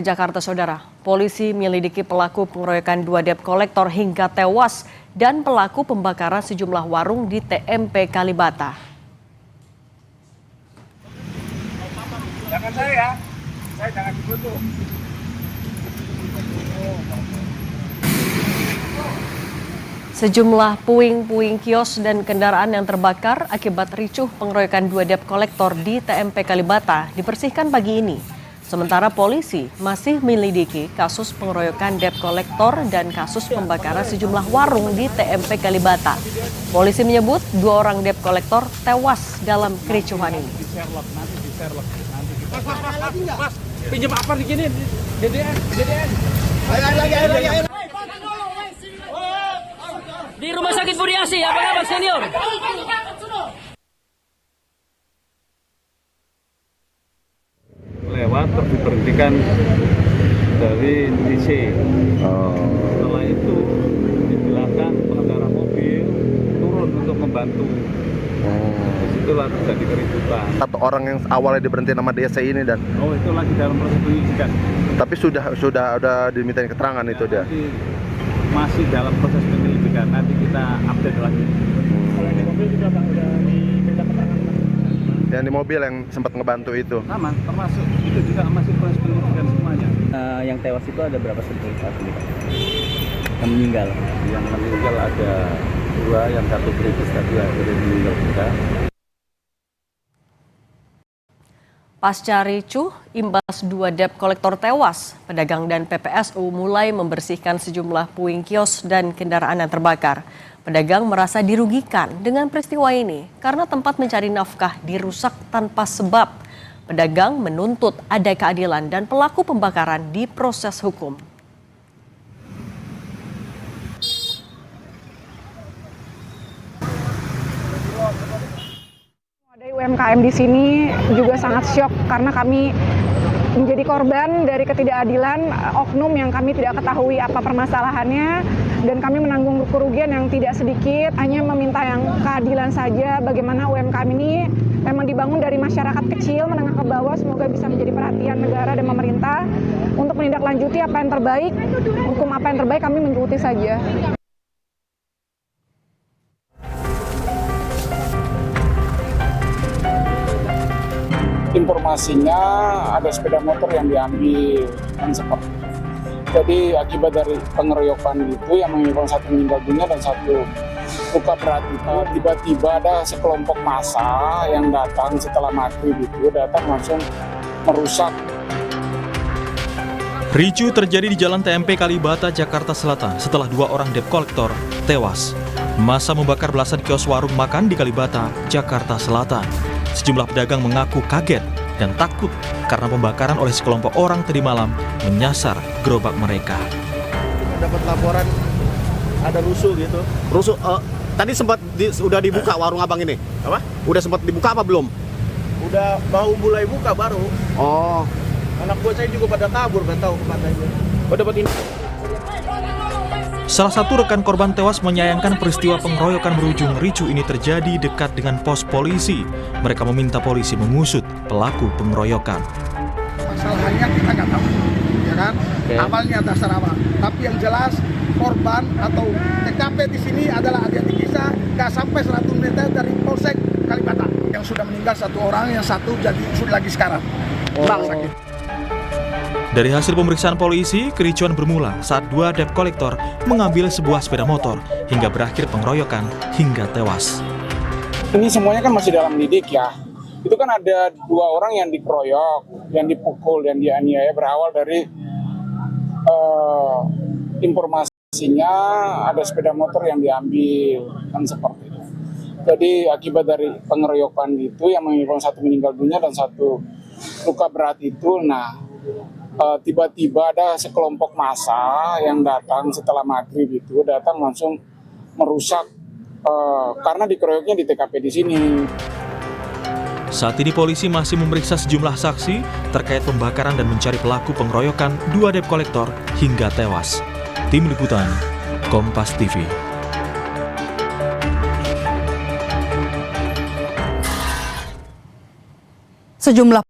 Jakarta, Saudara, polisi menyelidiki pelaku pengeroyokan 2 debt kolektor hingga tewas dan pelaku pembakaran sejumlah warung di TMP Kalibata. Jangan saya jangan dibunuh. Sejumlah puing-puing kios dan kendaraan yang terbakar akibat ricuh pengeroyokan 2 debt kolektor di TMP Kalibata dibersihkan pagi ini. Sementara polisi masih menyelidiki kasus pengeroyokan debt kolektor dan kasus pembakaran sejumlah warung di TMP Kalibata. Polisi menyebut 2 orang debt kolektor tewas dalam kericuhan ini. Mas, pinjam apa di sini? DDN. Ayo. Di Rumah Sakit Budiasi, apa kabar senior? Lewat terus diberhentikan dari TC. Setelah itu di belakang pengendara mobil turun untuk membantu. Disitulah terjadi keributan. Satu orang yang awalnya diberhenti nama DC ini dan Itu lagi dalam proses penyidikan. tapi sudah dimintain keterangan itu dia. Nanti masih dalam proses penyelidikan. Nanti kita update lagi. Kalau di mobil juga Pak udah diminta keterangan. Yang di mobil yang sempat ngebantu itu. Sama, termasuk itu juga masih proses penyelidikan semuanya. Yang tewas itu ada berapa sebetulnya saat ini, Pak? Yang meninggal? Yang meninggal ada 2, yang 1 kritis tadi akhirnya meninggal juga. Pasca ricuh, imbas 2 debt kolektor tewas, pedagang dan PPSU mulai membersihkan sejumlah puing kios dan kendaraan yang terbakar. Pedagang merasa dirugikan dengan peristiwa ini karena tempat mencari nafkah dirusak tanpa sebab. Pedagang menuntut ada keadilan dan pelaku pembakaran diproses hukum. Dari UMKM di sini juga sangat syok karena kami menjadi korban dari ketidakadilan oknum yang kami tidak ketahui apa permasalahannya dan kami menanggung kerugian yang tidak sedikit, hanya meminta yang keadilan saja. Bagaimana UMKM ini memang dibangun dari masyarakat kecil menengah ke bawah, semoga bisa menjadi perhatian negara dan pemerintah untuk menindaklanjuti apa yang terbaik, hukum apa yang terbaik kami mengikuti saja. Informasinya ada sepeda motor yang diambil kan seperti itu. Jadi akibat dari pengeroyokan itu yang menyebabkan 1 meninggal dunia dan 1 luka berat itu, tiba-tiba ada sekelompok massa yang datang setelah maghrib itu langsung merusak. Ricuh terjadi di Jalan TMP Kalibata, Jakarta Selatan setelah 2 orang debt kolektor tewas. Massa membakar belasan kios warung makan di Kalibata, Jakarta Selatan. Sejumlah pedagang mengaku kaget dan takut karena pembakaran oleh sekelompok orang tadi malam menyasar gerobak mereka. Dapat laporan ada rusuh gitu. Rusuh, tadi sempat udah dibuka warung abang ini? Apa? Udah sempat dibuka apa belum? Udah mau mulai buka baru. Oh. Anak buah saya juga pada kabur, gak tahu kemana aja. Oh, dapat ini. Salah satu rekan korban tewas menyayangkan peristiwa pengeroyokan berujung ricuh ini terjadi dekat dengan pos polisi. Mereka meminta polisi mengusut pelaku pengeroyokan. Masalahnya kita nggak tahu, ya kan? Awalnya dasar apa? Tapi yang jelas korban atau TKP di sini adalah adik kisah nggak sampai 100 meter dari Polsek Kalibata. Yang sudah meninggal 1 orang, yang 1 jadi sudah lagi sekarang. Sakit. Dari hasil pemeriksaan polisi, kericuan bermula saat 2 debt kolektor mengambil sebuah sepeda motor hingga berakhir pengeroyokan hingga tewas. Ini semuanya kan masih dalam lidik ya. Itu kan ada 2 orang yang dikeroyok, yang dipukul, yang dianiaya, berawal dari informasinya ada sepeda motor yang diambil, kan seperti itu. Jadi akibat dari pengeroyokan itu yang menyebabkan 1 meninggal dunia dan 1 luka berat itu, tiba-tiba ada sekelompok massa yang datang setelah maghrib itu langsung merusak karena dikeroyoknya di TKP di sini. Saat ini polisi masih memeriksa sejumlah saksi terkait pembakaran dan mencari pelaku pengeroyokan 2 debt kolektor hingga tewas. Tim Liputan, Kompas TV. Sejumlah